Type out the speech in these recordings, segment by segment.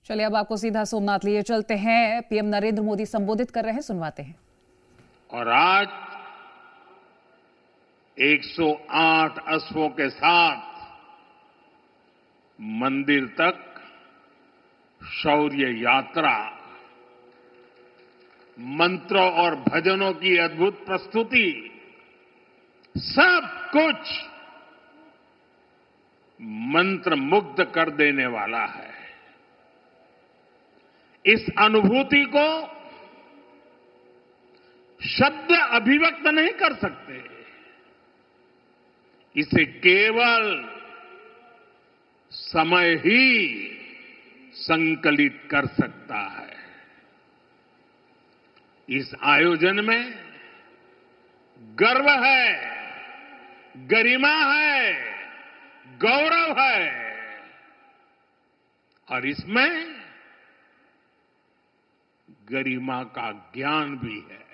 चलिए अब आपको सीधा सोमनाथ लिए चलते हैं। पीएम नरेंद्र मोदी संबोधित कर रहे हैं, सुनवाते हैं। और आज 108 अश्वों के साथ मंदिर तक शौर्य यात्रा, मंत्रों और भजनों की अद्भुत प्रस्तुति, सब कुछ मंत्र मुग्ध कर देने वाला है। इस अनुभूति को शब्द अभिव्यक्त नहीं कर सकते। इसे केवल समय ही संकलित कर सकता है। इस आयोजन में गर्व है, गरिमा है, गौरव है और इसमें गरिमा का ज्ञान भी है।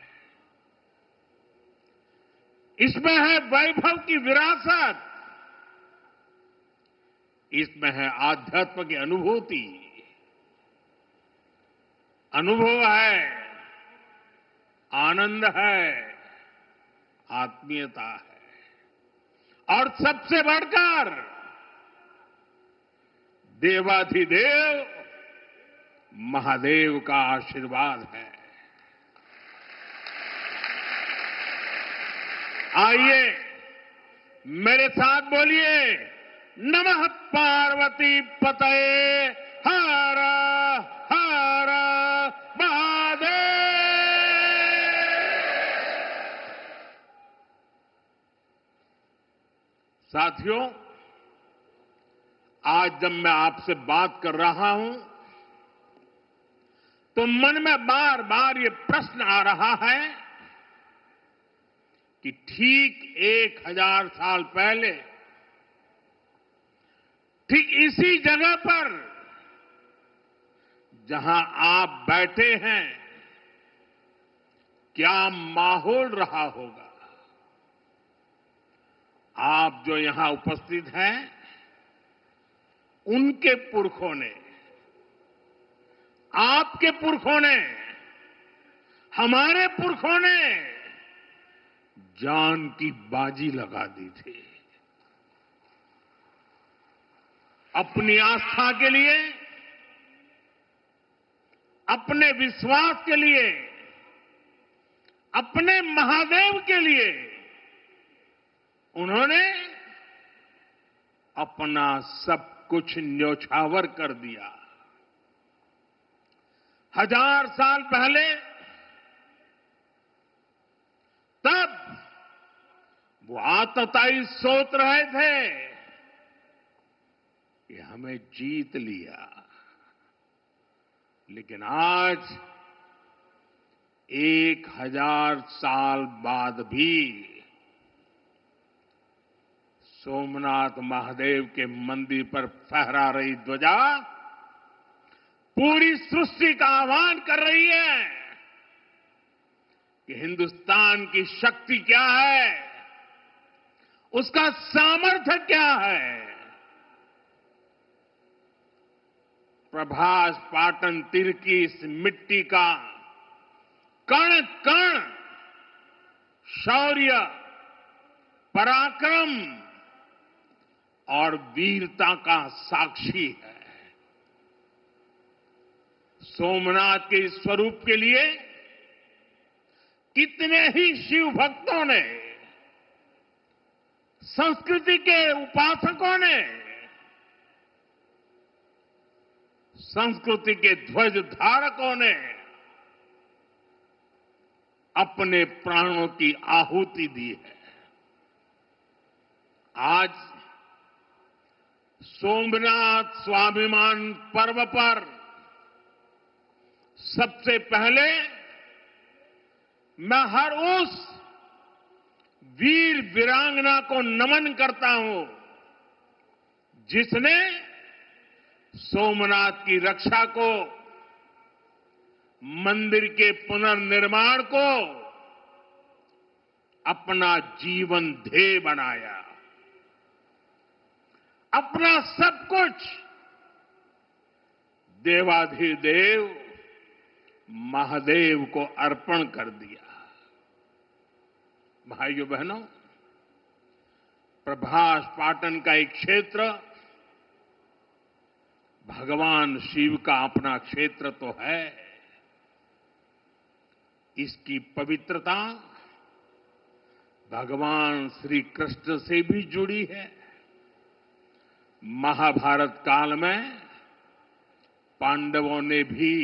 इसमें है वैभव की विरासत, इसमें है आध्यात्म की अनुभूति, अनुभव है, आनंद है, आत्मीयता है और सबसे बढ़कर देवाधिदेव महादेव का आशीर्वाद है। आइए मेरे साथ बोलिए, नमः पार्वती पतये हर हर महादेव। साथियों, आज जब मैं आपसे बात कर रहा हूं तो मन में बार बार ये प्रश्न आ रहा है कि ठीक 1000 साल पहले ठीक इसी जगह पर जहां आप बैठे हैं, क्या माहौल रहा होगा। आप जो यहां उपस्थित हैं, उनके पुरखों ने, आपके पुरखों ने, हमारे पुरखों ने जान की बाजी लगा दी थी। अपनी आस्था के लिए, अपने विश्वास के लिए, अपने महादेव के लिए उन्होंने अपना सब कुछ न्योछावर कर दिया। 1000 साल पहले तब वो आतताई सोच रहे थे कि हमें जीत लिया, लेकिन आज 1000 साल बाद भी सोमनाथ महादेव के मंदिर पर फहरा रही ध्वजा पूरी सृष्टि का आह्वान कर रही है कि हिंदुस्तान की शक्ति क्या है, उसका सामर्थ्य क्या है। प्रभास पाटन तीर की इस मिट्टी का कण कण शौर्य, पराक्रम और वीरता का साक्षी है। सोमनाथ के इस स्वरूप के लिए कितने ही शिव भक्तों ने, संस्कृति के उपासकों ने, संस्कृति के ध्वज धारकों ने अपने प्राणों की आहुति दी है। आज सोमनाथ स्वाभिमान पर्व पर सबसे पहले मैं हर उस वीर वीरांगना को नमन करता हूं जिसने सोमनाथ की रक्षा को, मंदिर के पुनर्निर्माण को अपना जीवन ध्येय बनाया, अपना सब कुछ देवाधिदेव महादेव को अर्पण कर दिया। भाइयों बहनों, प्रभास पाटन का एक क्षेत्र भगवान शिव का अपना क्षेत्र तो है। इसकी पवित्रता भगवान श्री कृष्ण से भी जुड़ी है। महाभारत काल में पांडवों ने भी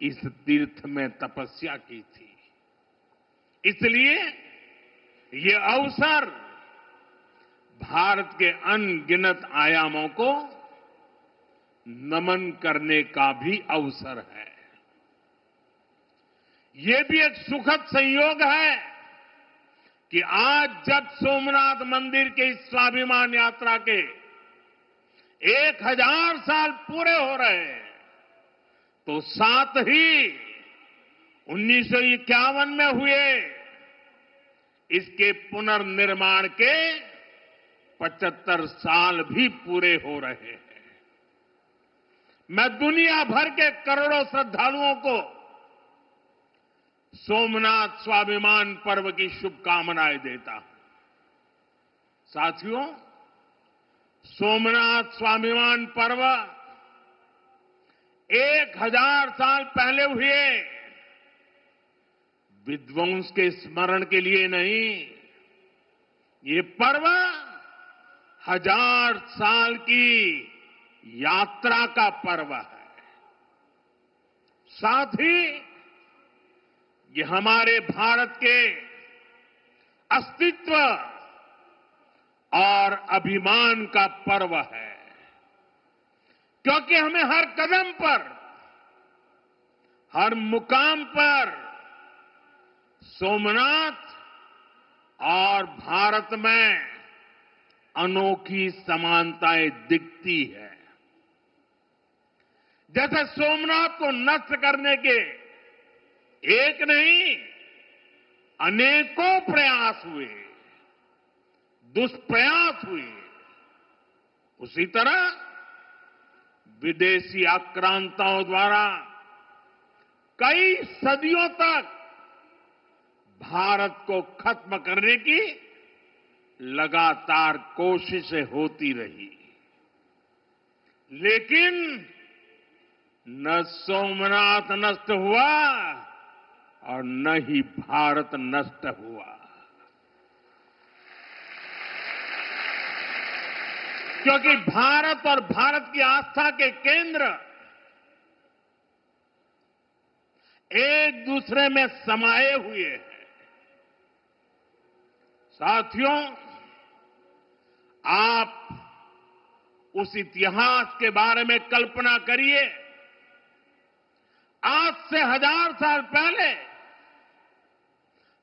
इस तीर्थ में तपस्या की थी। इसलिए ये अवसर भारत के अनगिनत आयामों को नमन करने का भी अवसर है। ये भी एक सुखद संयोग है कि आज जब सोमनाथ मंदिर के इस स्वाभिमान यात्रा के 1000 साल पूरे हो रहे हैं, तो साथ ही 1951 में हुए इसके पुनर्निर्माण के 75 साल भी पूरे हो रहे हैं। मैं दुनिया भर के करोड़ों श्रद्धालुओं को सोमनाथ स्वाभिमान पर्व की शुभकामनाएं देता हूं। साथियों, सोमनाथ स्वाभिमान पर्व 1000 साल पहले हुए विध्वंस के स्मरण के लिए नहीं, ये पर्व 1000 साल की यात्रा का पर्व है। साथ ही ये हमारे भारत के अस्तित्व और अभिमान का पर्व है, क्योंकि हमें हर कदम पर, हर मुकाम पर सोमनाथ और भारत में अनोखी समानताएं दिखती है। जैसे सोमनाथ को नष्ट करने के एक नहीं अनेकों प्रयास हुए, दुष्प्रयास हुए, उसी तरह विदेशी आक्रांताओं द्वारा कई सदियों तक भारत को खत्म करने की लगातार कोशिशें होती रही, लेकिन न सोमनाथ नष्ट हुआ और न ही भारत नष्ट हुआ, क्योंकि भारत और भारत की आस्था के केंद्र एक दूसरे में समाये हुए हैं। साथियों, आप उस इतिहास के बारे में कल्पना करिए। आज से 1000 साल पहले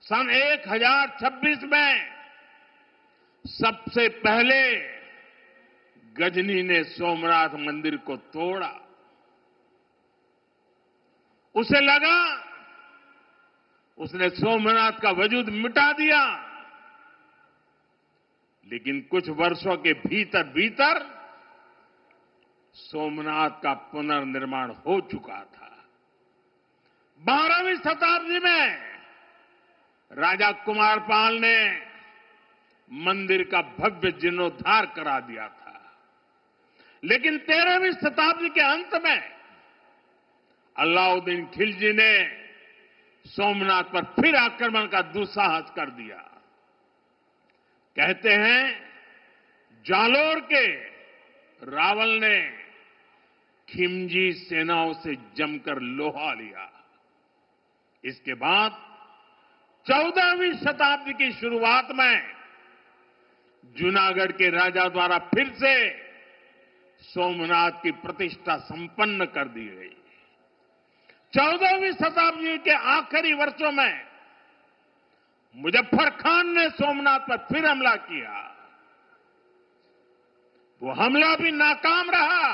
सन 1026 में सबसे पहले गजनी ने सोमनाथ मंदिर को तोड़ा। उसे लगा उसने सोमनाथ का वजूद मिटा दिया, लेकिन कुछ वर्षों के भीतर भीतर सोमनाथ का पुनर्निर्माण हो चुका था। 12वीं शताब्दी में राजा कुमारपाल ने मंदिर का भव्य जीर्णोद्धार करा दिया था, लेकिन 13वीं शताब्दी के अंत में अलाउद्दीन खिलजी ने सोमनाथ पर फिर आक्रमण का दुस्साहस कर दिया। कहते हैं जालोर के रावल ने खिमजी सेनाओं से जमकर लोहा लिया। इसके बाद 14वीं शताब्दी की शुरुआत में जूनागढ़ के राजा द्वारा फिर से सोमनाथ की प्रतिष्ठा संपन्न कर दी गई। 14वीं शताब्दी के आखिरी वर्षों में मुजफ्फर खान ने सोमनाथ पर फिर हमला किया। वो हमला भी नाकाम रहा।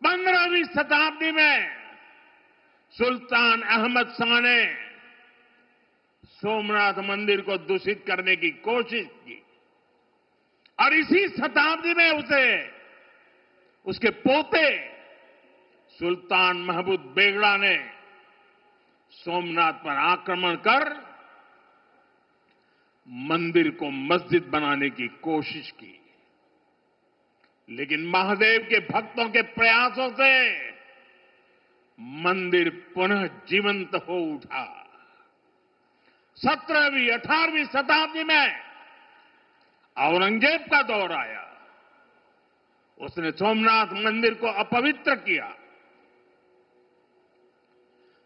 15वीं शताब्दी में सुल्तान अहमद शाह ने सोमनाथ मंदिर को दूषित करने की कोशिश की और इसी शताब्दी में उसे उसके पोते सुल्तान महमूद बेगड़ा ने सोमनाथ पर आक्रमण कर मंदिर को मस्जिद बनाने की कोशिश की, लेकिन महादेव के भक्तों के प्रयासों से मंदिर पुनः जीवंत हो उठा। 17वीं 18वीं शताब्दी में औरंगजेब का दौर आया, उसने सोमनाथ मंदिर को अपवित्र किया,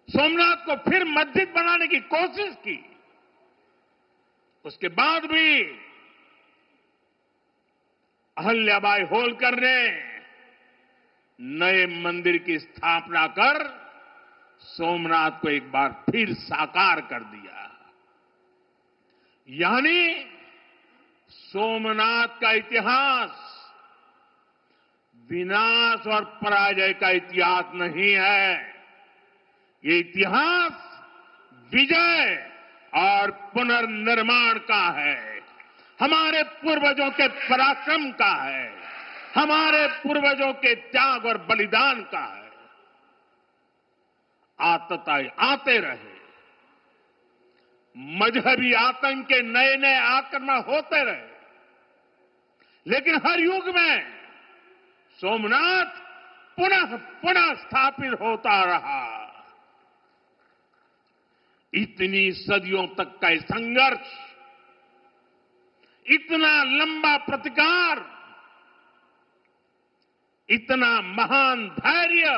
सोमनाथ को फिर मस्जिद बनाने की कोशिश की। उसके बाद भी अहल्याबाई होलकर ने नए मंदिर की स्थापना कर सोमनाथ को एक बार फिर साकार कर दिया। यानी सोमनाथ का इतिहास विनाश और पराजय का इतिहास नहीं है, ये इतिहास विजय और पुनर्निर्माण का है, हमारे पूर्वजों के पराक्रम का है, हमारे पूर्वजों के त्याग और बलिदान का है। आतताई आते रहे, मजहबी आतंक के नए नए आक्रमण होते रहे, लेकिन हर युग में सोमनाथ पुनः पुनः स्थापित होता रहा। इतनी सदियों तक का संघर्ष, इतना लंबा प्रतिकार, इतना महान धैर्य,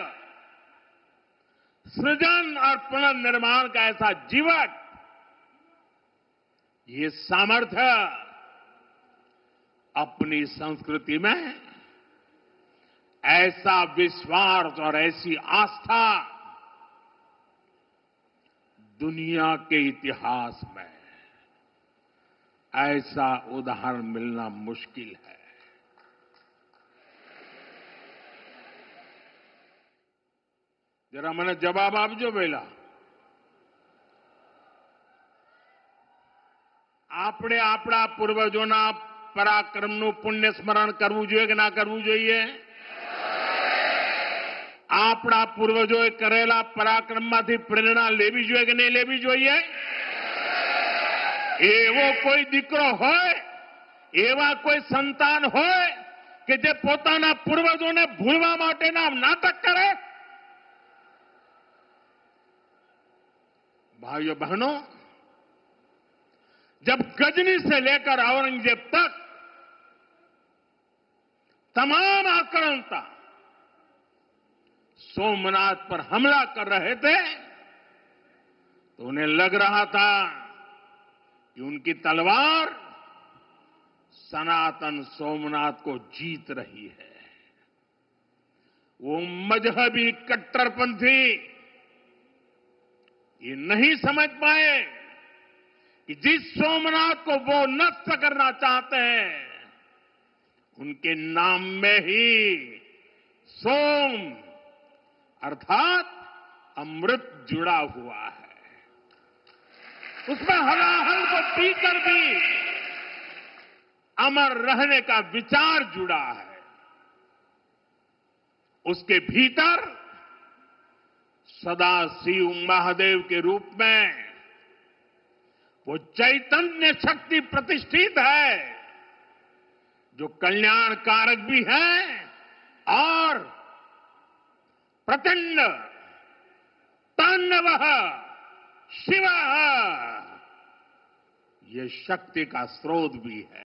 सृजन और पुनर्निर्माण का ऐसा जीवन, ये सामर्थ्य अपनी संस्कृति में ऐसा विश्वास और ऐसी आस्था दुनिया के इतिहास में ऐसा उदाहरण मिलना मुश्किल है। जरा मैंने जवाब आपजो वेला આપણે આપણા પૂર્વજોના પરાક્રમનું પુણ્ય સ્મરણ કરવું જોઈએ કે ના કરવું જોઈએ? આપણા પૂર્વજોએ કરેલા પરાક્રમમાંથી પ્રેરણા લેવી જોઈએ કે નહીં લેવી જોઈએ? એવો કોઈ દીકરો હોય, એવા કોઈ સંતાન હોય કે જે પોતાના પૂર્વજોને ભૂલવા માટેના નાટક કરે? भाइयों बहनों, जब गजनी से लेकर औरंगजेब तक तमाम आक्रांता सोमनाथ पर हमला कर रहे थे, तो उन्हें लग रहा था कि उनकी तलवार सनातन सोमनाथ को जीत रही है। वो मजहबी कट्टरपंथी ये नहीं समझ पाए कि जिस सोमनाथ को वो नष्ट करना चाहते हैं, उनके नाम में ही सोम अर्थात अमृत जुड़ा हुआ है। उसमें हलाहल को पीकर भी अमर रहने का विचार जुड़ा है। उसके भीतर सदा शिव महादेव के रूप में वो चैतन्य शक्ति प्रतिष्ठित है, जो कल्याण कारक भी है और प्रचंड तांडव शिव ये शक्ति का स्रोत भी है।